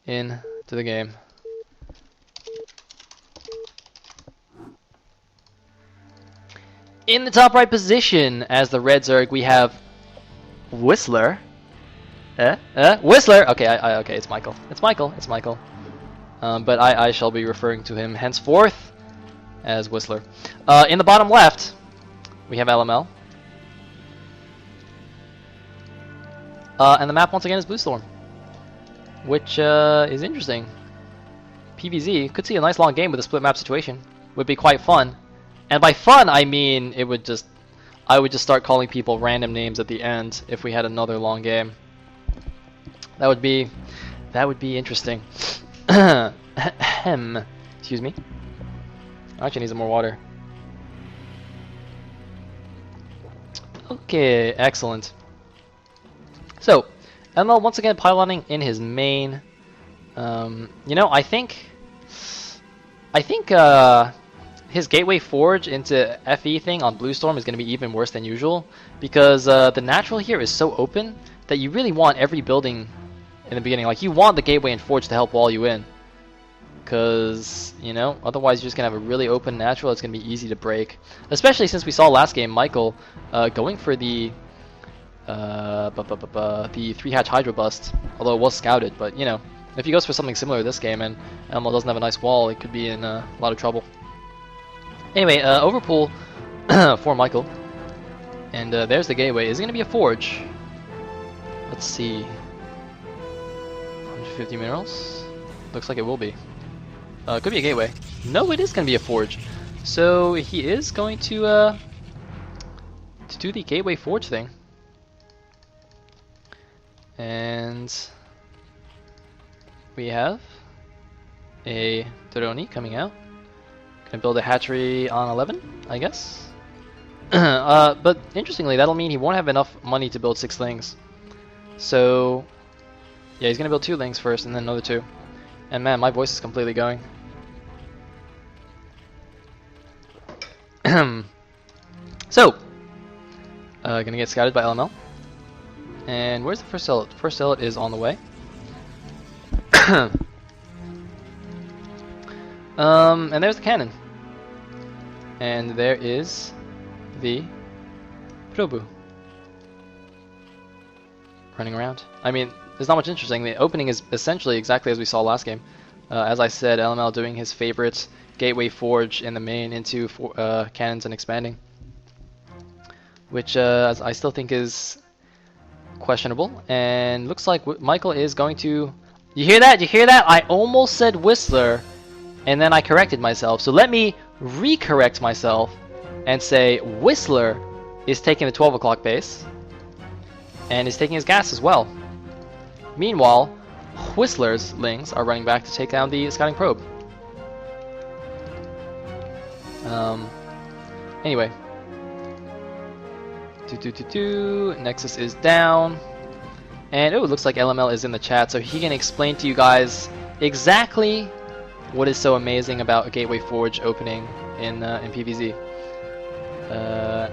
into the game. In the top right position as the red Zerg, we have Whistler. Whistler! Okay, okay, it's Michael. It's Michael. It's Michael. But I shall be referring to him henceforth as Whistler. In the bottom left, we have LML. And the map once again is Blue Storm, which is interesting. PvZ could see a nice long game with a split map situation. Would be quite fun. And by fun, I mean I would just start calling people random names at the end if we had another long game. That would be interesting. Excuse me. I actually need some more water. Okay, excellent. So, ML once again piloting in his main. You know, I think his Gateway Forge into FE thing on Blue Storm is going to be even worse than usual, because the natural here is so open that you really want every building in the beginning. Like, you want the Gateway and Forge to help wall you in, because, you know, otherwise you're just going to have a really open natural. It's going to be easy to break, especially since we saw last game Michael going for the 3-hatch Hydro Bust, although it was scouted. But, you know, if he goes for something similar this game and LML doesn't have a nice wall, it could be in a lot of trouble. Anyway, overpool for Michael. And there's the Gateway. Is it going to be a Forge? Let's see. 150 minerals? Looks like it will be. Could be a Gateway. No, it is going to be a Forge. So he is going to do the Gateway Forge thing. And we have a Droni coming out. Gonna build a hatchery on 11, I guess. But interestingly, that'll mean he won't have enough money to build 6 things. So yeah, he's gonna build 2 lings first and then another 2. And man, my voice is completely going. So gonna get scouted by LML. And where's the first zealot? The first zealot is on the way. And there's the cannon. And there is the Probu running around. I mean, there's not much interesting. The opening is essentially exactly as we saw last game. As I said, LML doing his favorite Gateway Forge in the main into cannons and expanding, which I still think is questionable. And looks like Michael is going to... You hear that? You hear that? I almost said Whistler, and then I corrected myself. So let me recorrect myself and say Whistler is taking the 12 o'clock base and is taking his gas as well. Meanwhile, Whistler's lings are running back to take down the scouting probe. Anyway. Nexus is down. And it looks like LML is in the chat, so he can explain to you guys exactly what is so amazing about a Gateway Forge opening in PvZ.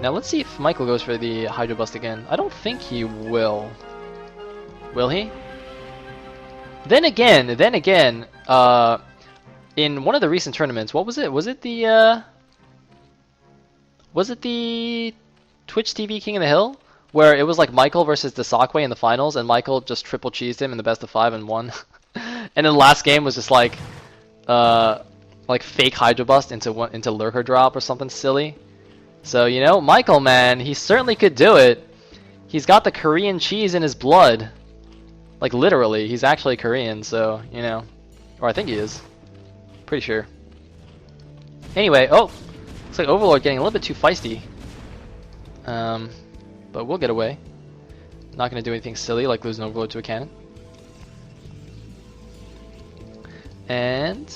Now let's see if Michael goes for the Hydro Bust again. I don't think he will. Will he? Then again, in one of the recent tournaments, what was it? Was it the Twitch TV King of the Hill? Where it was like Michael versus Desakwe in the finals, and Michael just triple cheesed him in the best of 5 and won. And then the last game was just like fake Hydro Bust into Lurker Drop or something silly. So, you know, Michael, man, he certainly could do it. He's got the Korean cheese in his blood. Like, literally, he's actually Korean, so, you know. Or I think he is. Pretty sure. Anyway, oh! Looks like Overlord getting a little bit too feisty. But we'll get away. Not gonna do anything silly like lose an Overlord to a cannon. And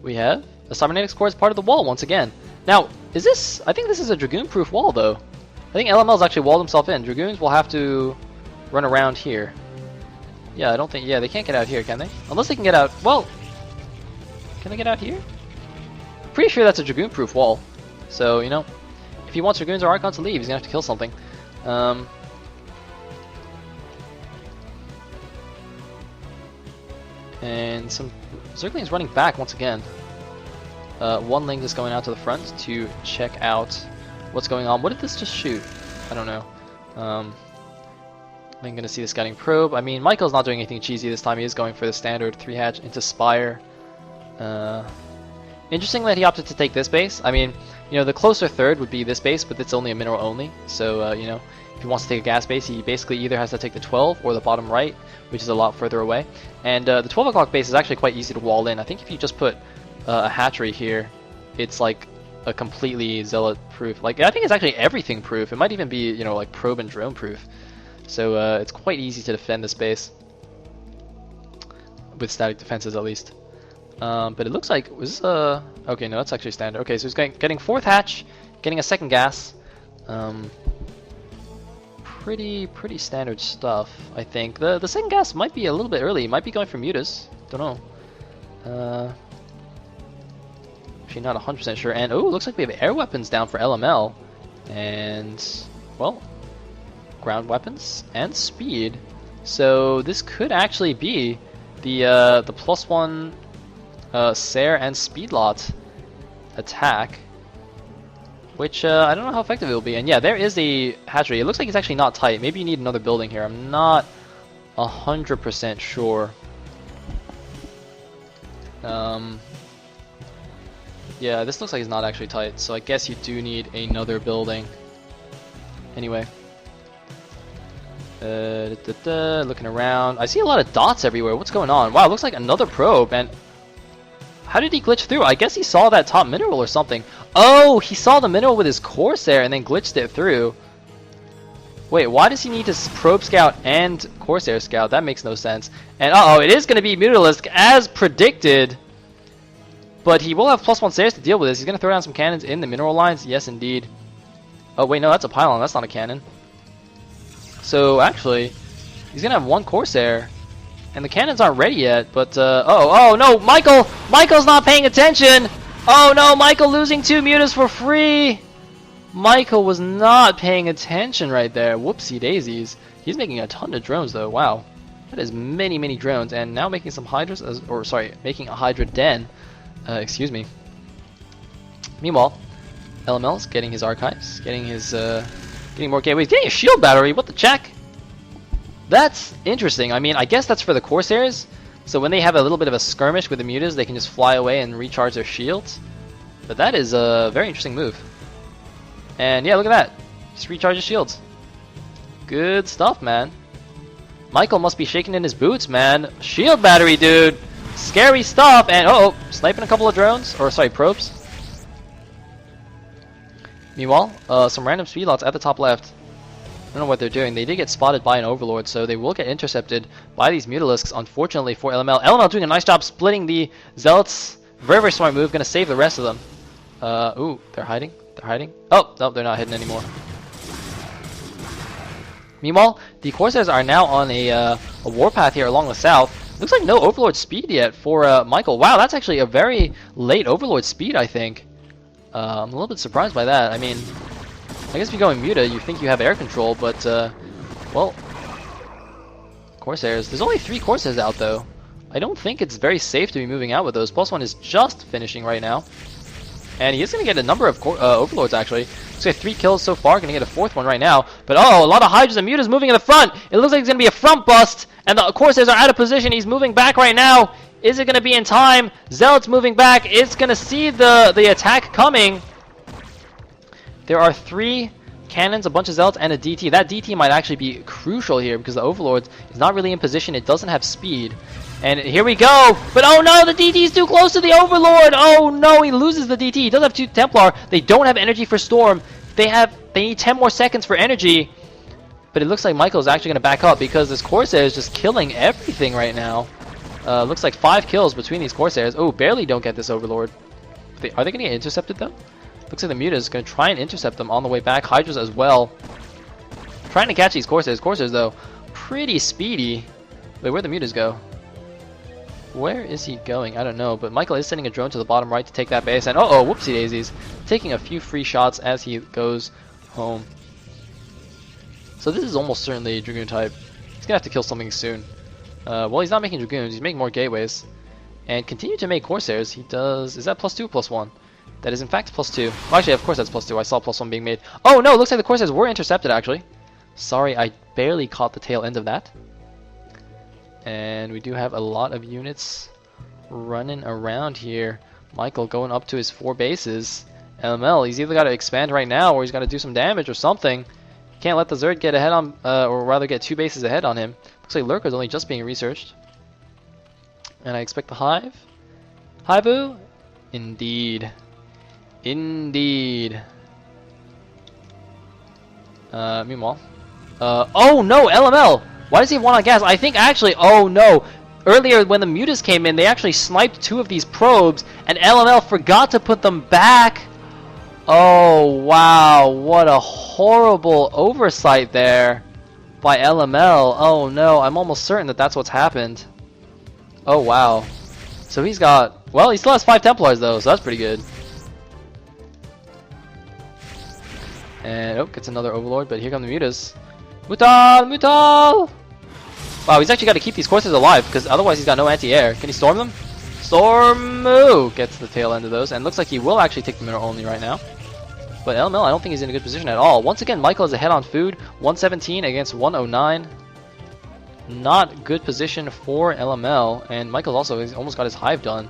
we have a cybernetics core as part of the wall once again. Now, is this... I think this is a Dragoon-proof wall, though. I think LML's actually walled himself in. Dragoons will have to run around here. Yeah, I don't think... Yeah, they can't get out here, can they? Unless they can get out... Well... Can they get out here? Pretty sure that's a Dragoon-proof wall. So, you know... If he wants Dragoons or Archons to leave, he's gonna have to kill something. And some Zerglings running back once again. One Ling just going out to the front to check out what's going on. What did this just shoot? I don't know. I'm gonna see the scouting probe. I mean, Michael's not doing anything cheesy this time. He is going for the standard 3-hatch into Spire. Interesting that he opted to take this base. I mean, you know, the closer third would be this base, but it's only a mineral only. So, you know, if he wants to take a gas base, he basically either has to take the 12 or the bottom right, which is a lot further away. And the 12 o'clock base is actually quite easy to wall in. I think if you just put a hatchery here, it's like a completely zealot proof. Like, I think it's actually everything proof. It might even be, you know, like probe and drone proof. So it's quite easy to defend this base with static defenses at least. But it looks like was this okay, no, that's actually standard. Okay, so he's getting 4th hatch, getting a 2nd gas. Pretty standard stuff, I think. The 2nd gas might be a little bit early. Might be going for mutas. Don't know. Actually, not 100% sure. And oh, looks like we have air weapons down for LML, and well, ground weapons and speed. So this could actually be the +1 Sair and speed lot attack, which I don't know how effective it will be. And yeah, there is the hatchery. It looks like it's actually not tight. Maybe you need another building here. I'm not 100% sure. Yeah, this looks like it's not actually tight, so I guess you do need another building. Anyway. Looking around. I see a lot of dots everywhere. What's going on? Wow, it looks like another probe. And how did he glitch through? I guess he saw that top mineral or something. Oh, he saw the mineral with his Corsair and then glitched it through. Wait, why does he need to probe scout and Corsair scout? That makes no sense. And uh-oh, it is going to be Mutalisk as predicted. But he will have +1 Sairs to deal with this. He's going to throw down some cannons in the mineral lines. Yes, indeed. Oh, wait, no, that's a pylon. That's not a cannon. So, actually, he's going to have 1 Corsair. And the cannons aren't ready yet, but, oh, no, Michael's not paying attention! Oh, no, Michael losing 2 mutas for free! Michael was not paying attention right there. Whoopsie daisies. He's making a ton of drones, though. Wow. That is many drones. And now making some hydras, or sorry, making a hydra den. Excuse me. Meanwhile, LML's getting his archives, getting his, getting more gateways, getting a shield battery. What the check? That's interesting. I mean, I guess that's for the Corsairs. So when they have a little bit of a skirmish with the mutas, they can just fly away and recharge their shields. But that is a very interesting move. And yeah, look at that. Just recharge his shields. Good stuff, man. Michael must be shaking in his boots, man. Shield battery, dude. Scary stuff. And uh-oh, sniping a couple of drones. Or sorry, probes. Meanwhile, some random speed lots at the top left. I don't know what they're doing. They did get spotted by an Overlord, so they will get intercepted by these Mutalisks, unfortunately for LML. LML doing a nice job splitting the Zealots. Very smart move. Going to save the rest of them. Ooh, they're hiding. They're hiding. Oh, no, they're not hidden anymore. Meanwhile, the Corsairs are now on a warpath here along the south. Looks like no Overlord speed yet for Michael. Wow, that's actually a very late Overlord speed, I think. I'm a little bit surprised by that. I mean, I guess if you go in Muta, you think you have air control, but, well, Corsairs. There's only 3 Corsairs out, though. I don't think it's very safe to be moving out with those. +1 is just finishing right now. And he is going to get a number of Overlords, actually. He's got 3 kills so far, going to get a 4th one right now. But, oh, a lot of Hydras and Mutas moving in the front. It looks like it's going to be a front bust, and the Corsairs are out of position. He's moving back right now. Is it going to be in time? Zealot's moving back. It's going to see the attack coming. There are 3 cannons, a bunch of Zealots, and a DT. That DT might actually be crucial here because the Overlord is not really in position. It doesn't have speed. And here we go. But oh no, the DT is too close to the Overlord. Oh no, he loses the DT. He does have 2 Templar. They don't have energy for Storm. They need 10 more seconds for energy. But it looks like Michael's actually going to back up because this Corsair is just killing everything right now. Looks like 5 kills between these Corsairs. Oh, barely don't get this Overlord. Are they going to get intercepted though? Looks like the Muta is going to try and intercept them on the way back. Hydras as well. Trying to catch these Corsairs. Corsairs though, pretty speedy. Wait, where'd the Mutas go? Where is he going? I don't know, but Michael is sending a drone to the bottom right to take that base, and uh-oh, whoopsie daisies. Taking a few free shots as he goes home. So this is almost certainly a Dragoon type. He's going to have to kill something soon. Well, he's not making Dragoons, he's making more Gateways. And continue to make Corsairs. He does... Is that +2 or +1? That is in fact +2. Well, actually, of course that's +2. I saw +1 being made. Oh no, it looks like the Corsairs were intercepted actually. Sorry, I barely caught the tail end of that. And we do have a lot of units running around here. Michael going up to his 4 bases. LML, he's either got to expand right now or he's got to do some damage or something. Can't let the Zerd get ahead on, or rather get 2 bases ahead on him. Looks like Lurker's only just being researched. And I expect the Hive. Hive-oo? Indeed. Indeed. Meanwhile. Oh no, LML! Why does he have 1 on gas? I think actually, oh no. Earlier when the Mutas came in, they actually sniped 2 of these probes, and LML forgot to put them back. Oh wow, what a horrible oversight there by LML. Oh no, I'm almost certain that that's what's happened. Oh wow. So he's got, well, he still has 5 Templars though, so that's pretty good. And oh, gets another Overlord, but here come the Mutas. Mutal! Mutal! Wow, he's actually got to keep these Corsairs alive, because otherwise he's got no anti-air. Can he storm them? Storm! Gets the tail end of those, and looks like he will actually take the mineral only right now. But LML, I don't think he's in a good position at all. Once again, Michael is ahead on food. 117 against 109. Not good position for LML, and Michael also has almost got his Hive done.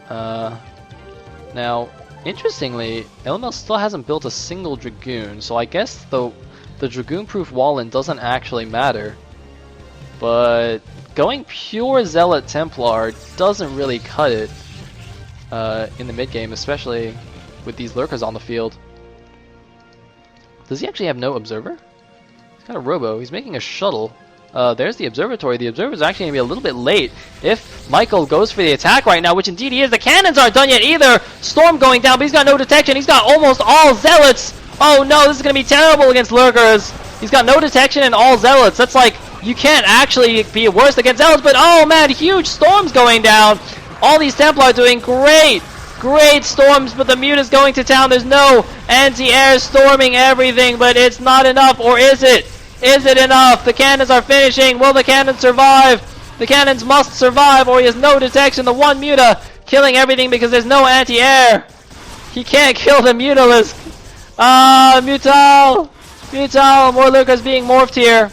Now, interestingly, LML still hasn't built a single Dragoon, so I guess the Dragoon-proof Wallen doesn't actually matter. But going pure Zealot Templar doesn't really cut it in the mid-game, especially with these Lurkers on the field. Does he actually have no Observer? He's got a Robo. He's making a shuttle. There's the Observatory. The Observer's actually going to be a little bit late if Michael goes for the attack right now, which indeed he is. The cannons aren't done yet either. Storm going down, but he's got no detection. He's got almost all Zealots. Oh no, this is going to be terrible against Lurkers. He's got no detection and all Zealots. That's like, you can't actually be worse against Zealots, but oh man, huge storms going down. All these Templar doing great. Great storms, but the Muta's going to town. There's no anti-air storming everything, but it's not enough, or is it? Is it enough? The cannons are finishing. Will the cannons survive? The cannons must survive, or he has no detection. The one Muta killing everything because there's no anti-air. He can't kill the Mutalisk. Mutal! Mutal! More Lurkers being morphed here.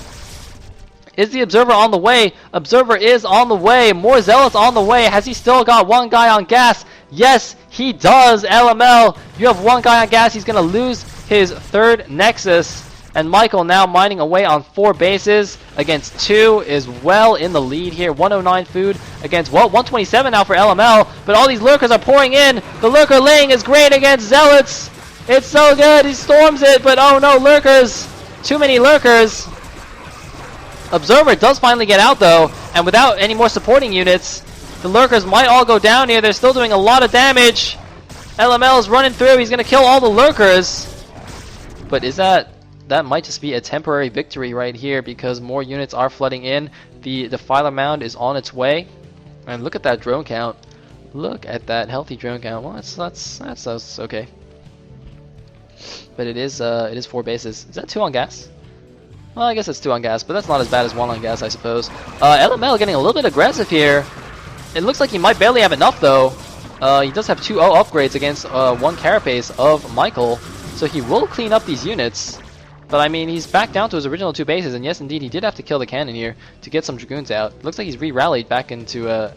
Is the Observer on the way? Observer is on the way. More Zealots on the way. Has he still got 1 guy on gas? Yes, he does. LML, you have 1 guy on gas. He's going to lose his 3rd Nexus. And Michael now mining away on 4 bases against 2 is well in the lead here. 109 food against, well, 127 now for LML. But all these Lurkers are pouring in. The Lurker laying is great against Zealots. It's so good. He storms it, but oh no, Lurkers. Too many Lurkers. Observer does finally get out though, and without any more supporting units, the Lurkers might all go down here. They're still doing a lot of damage. LML is running through. He's going to kill all the Lurkers. But is that might just be a temporary victory right here, because more units are flooding in. The Defiler Mound is on its way. And look at that drone count. Look at that healthy drone count. Well, that's okay. But it is 4 bases. Is that 2 on gas? Well, I guess it's 2 on gas, but that's not as bad as 1 on gas, I suppose. LML getting a little bit aggressive here. It looks like he might barely have enough, though. He does have 2 upgrades against 1 Carapace of Michael, so he will clean up these units. But, I mean, he's back down to his original 2 bases, and yes, indeed, he did have to kill the cannon here to get some Dragoons out. It looks like he's re-rallied back into